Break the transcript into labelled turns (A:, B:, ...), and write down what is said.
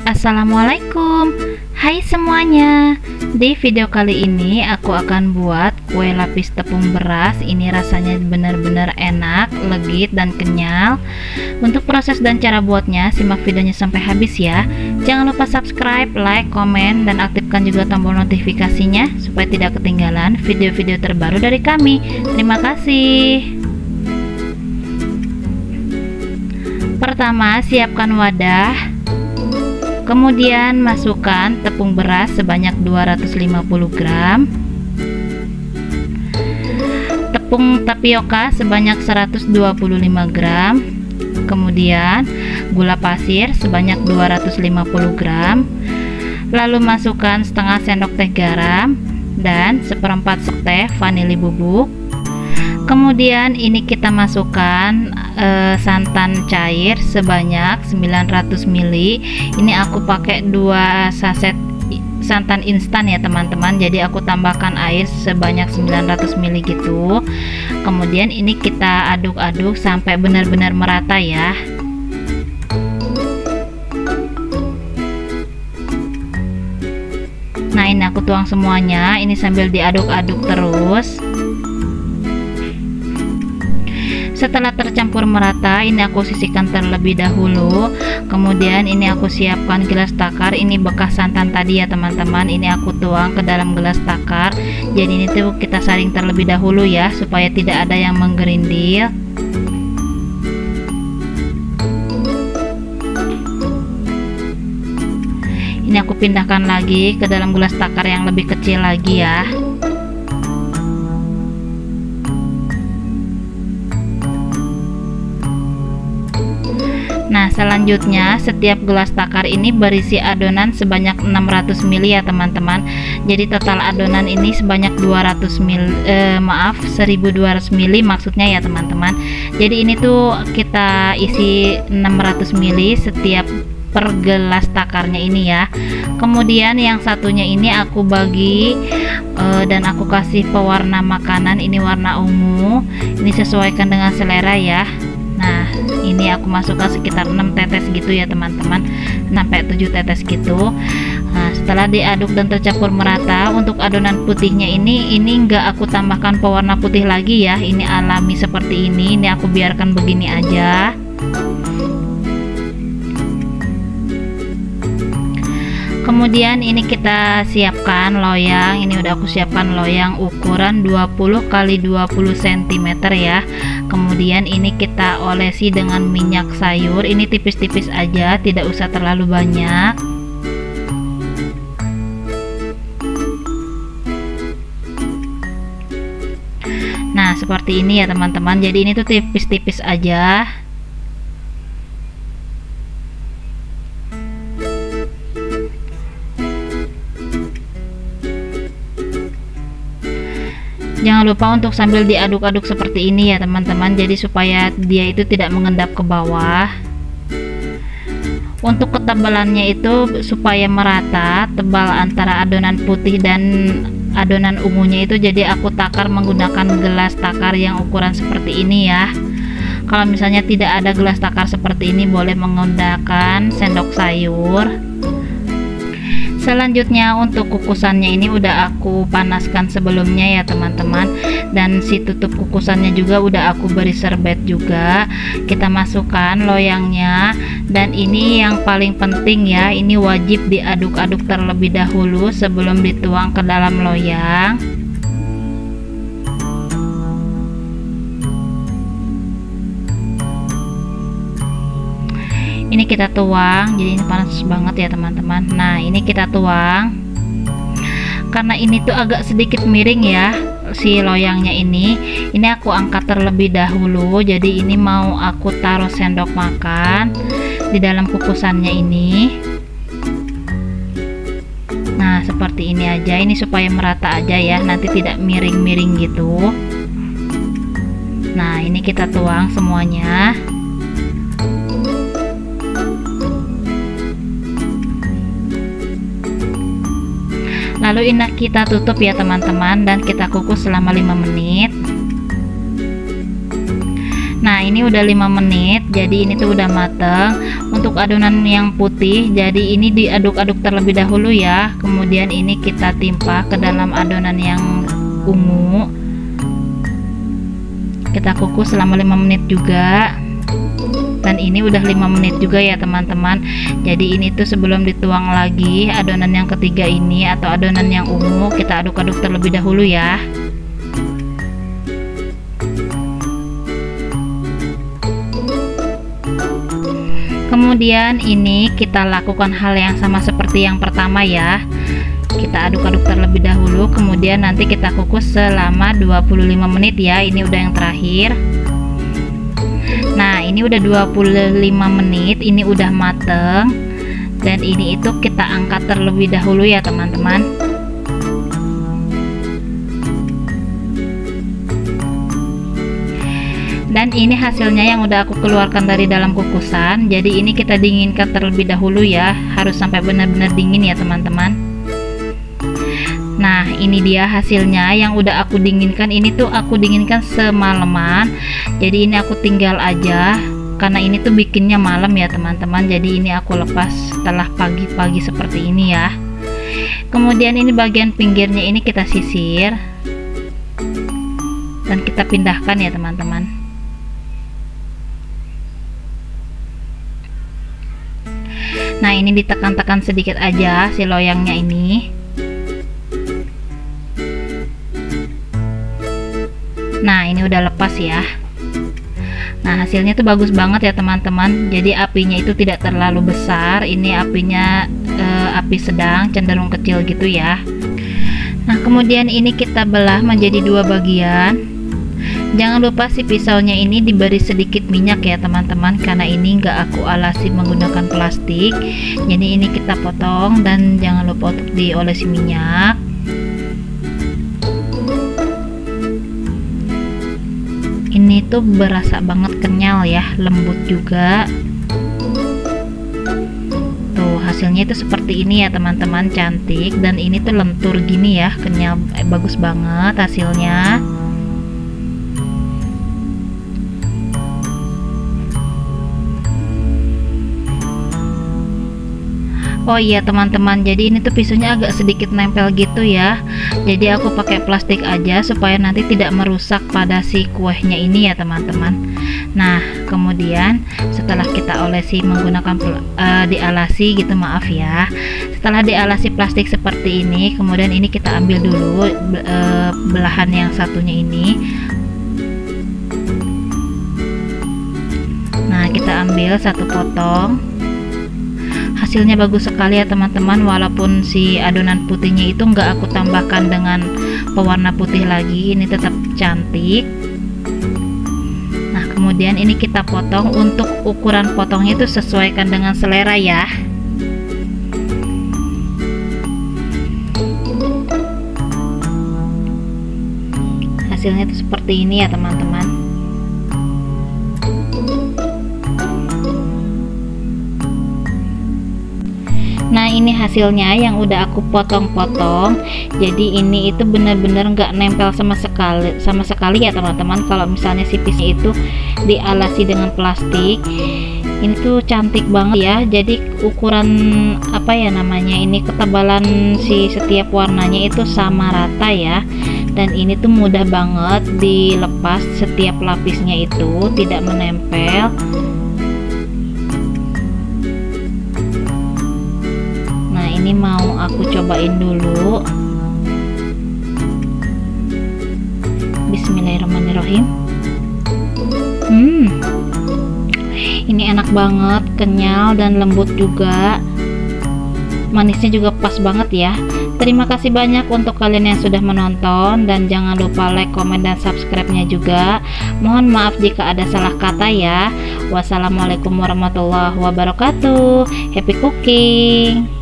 A: Assalamualaikum. Hai semuanya. Di video kali ini aku akan buat kue lapis tepung beras. Ini rasanya benar-benar enak, legit dan kenyal. Untuk proses dan cara buatnya, simak videonya sampai habis ya. Jangan lupa subscribe, like, komen, dan aktifkan juga tombol notifikasinya supaya tidak ketinggalan video-video terbaru dari kami. Terima kasih. Pertama, siapkan wadah. Kemudian masukkan tepung beras sebanyak 250 gram, tepung tapioka sebanyak 125 gram, kemudian gula pasir sebanyak 250 gram, lalu masukkan setengah sendok teh garam dan seperempat sendok teh vanili bubuk. Kemudian ini kita masukkan santan cair sebanyak 900 ml. Ini aku pakai 2 saset santan instan ya teman-teman, jadi aku tambahkan air sebanyak 900 ml gitu. Kemudian ini kita aduk-aduk sampai benar-benar merata ya. Nah, ini aku tuang semuanya, ini sambil diaduk-aduk terus. Setelah tercampur merata, ini aku sisihkan terlebih dahulu. Kemudian ini aku siapkan gelas takar. Ini bekas santan tadi ya teman-teman, ini aku tuang ke dalam gelas takar. Jadi ini tuh kita saring terlebih dahulu ya, supaya tidak ada yang menggerindil. Ini aku pindahkan lagi ke dalam gelas takar yang lebih kecil lagi ya. Nah, selanjutnya setiap gelas takar ini berisi adonan sebanyak 600 ml ya teman-teman. Jadi total adonan ini sebanyak 1200 ml maksudnya ya teman-teman. Jadi ini tuh kita isi 600 ml setiap per gelas takarnya ini ya. Kemudian yang satunya ini aku bagi dan aku kasih pewarna makanan, ini warna ungu. Ini sesuaikan dengan selera ya. Nah, ini aku masukkan sekitar 6 tetes gitu ya teman-teman, 6-7 tetes gitu. Nah, setelah diaduk dan tercampur merata, untuk adonan putihnya ini enggak aku tambahkan pewarna putih lagi ya. Ini alami seperti ini aku biarkan begini aja. Kemudian ini kita siapkan loyang. Ini udah aku siapkan loyang ukuran 20 x 20 cm ya. Kemudian ini kita olesi dengan minyak sayur. Ini tipis-tipis aja, tidak usah terlalu banyak. Nah, seperti ini ya teman-teman. Jadi ini tuh tipis-tipis aja. Jangan lupa untuk sambil diaduk-aduk seperti ini ya teman-teman, jadi supaya dia itu tidak mengendap ke bawah. Untuk ketebalannya itu supaya merata, tebal antara adonan putih dan adonan ungunya itu, jadi aku takar menggunakan gelas takar yang ukuran seperti ini ya. Kalau misalnya tidak ada gelas takar seperti ini, boleh menggunakan sendok sayur. Selanjutnya untuk kukusannya ini udah aku panaskan sebelumnya ya teman-teman, dan si tutup kukusannya juga udah aku beri serbet juga. Kita masukkan loyangnya, dan ini yang paling penting ya, ini wajib diaduk-aduk terlebih dahulu sebelum dituang ke dalam loyang. Ini kita tuang, jadi ini panas banget ya teman-teman. Nah, ini kita tuang. Karena ini tuh agak sedikit miring ya si loyangnya ini aku angkat terlebih dahulu. Jadi ini mau aku taruh sendok makan di dalam kukusannya ini. Nah, seperti ini aja, ini supaya merata aja ya, nanti tidak miring-miring gitu. Nah, ini kita tuang semuanya. Lalu ini kita tutup ya teman-teman, dan kita kukus selama 5 menit. Nah, ini udah 5 menit, jadi ini tuh udah mateng. Untuk adonan yang putih, jadi ini diaduk-aduk terlebih dahulu ya. Kemudian ini kita timpa ke dalam adonan yang ungu. Kita kukus selama 5 menit juga. Dan ini udah 5 menit juga ya teman-teman. Jadi ini tuh sebelum dituang lagi adonan yang ketiga ini atau adonan yang ungu, kita aduk-aduk terlebih dahulu ya. Kemudian ini kita lakukan hal yang sama seperti yang pertama ya. Kita aduk-aduk terlebih dahulu, kemudian nanti kita kukus selama 25 menit ya. Ini udah yang terakhir. Nah, ini udah 25 menit, ini udah mateng. Dan ini itu kita angkat terlebih dahulu ya teman-teman. Dan ini hasilnya yang udah aku keluarkan dari dalam kukusan. Jadi ini kita dinginkan terlebih dahulu ya, harus sampai benar-benar dingin ya teman-teman. Nah, ini dia hasilnya yang udah aku dinginkan. Ini tuh aku dinginkan semalaman. Jadi ini aku tinggal aja karena ini tuh bikinnya malam ya teman-teman. Jadi ini aku lepas setelah pagi-pagi seperti ini ya. Kemudian ini bagian pinggirnya ini kita sisir dan kita pindahkan ya teman-teman. Nah, ini ditekan-tekan sedikit aja si loyangnya ini. Nah, ini udah lepas ya. Nah, hasilnya tuh bagus banget ya teman-teman. Jadi apinya itu tidak terlalu besar. Ini apinya api sedang, cenderung kecil gitu ya. Nah, kemudian ini kita belah menjadi 2 bagian. Jangan lupa si pisaunya ini diberi sedikit minyak ya teman-teman, karena ini enggak aku alasi menggunakan plastik. Jadi ini kita potong dan jangan lupa untuk diolesi minyak. Ini tuh berasa banget kenyal ya, lembut juga. Tuh hasilnya itu seperti ini ya teman-teman, cantik. Dan ini tuh lentur gini ya, kenyal, bagus banget hasilnya. Oh iya teman-teman, jadi ini tuh pisaunya agak sedikit nempel gitu ya. Jadi aku pakai plastik aja supaya nanti tidak merusak pada si kuehnya ini ya teman-teman. Nah, kemudian setelah kita olesi menggunakan dialasi gitu, maaf ya. Setelah dialasi plastik seperti ini, kemudian ini kita ambil dulu belahan yang satunya ini. Nah, kita ambil satu potong. Hasilnya bagus sekali ya teman-teman, walaupun si adonan putihnya itu enggak aku tambahkan dengan pewarna putih lagi, ini tetap cantik. Nah, kemudian ini kita potong. Untuk ukuran potongnya itu sesuaikan dengan selera ya. Hasilnya itu seperti ini ya teman-teman. Nah, ini hasilnya yang udah aku potong-potong. Jadi ini itu benar-benar nggak nempel sama sekali ya teman-teman. Kalau misalnya si pisnya itu dialasi dengan plastik, ini tuh cantik banget ya. Jadi ukuran apa ya namanya, ini ketebalan si setiap warnanya itu sama rata ya. Dan ini tuh mudah banget dilepas, setiap lapisnya itu tidak menempel. Ini mau aku cobain dulu. Bismillahirrahmanirrahim. Ini enak banget, kenyal dan lembut juga. Manisnya juga pas banget ya. Terima kasih banyak untuk kalian yang sudah menonton, dan jangan lupa like, komen, dan subscribe-nya juga. Mohon maaf jika ada salah kata ya. Wassalamualaikum warahmatullahi wabarakatuh. Happy cooking.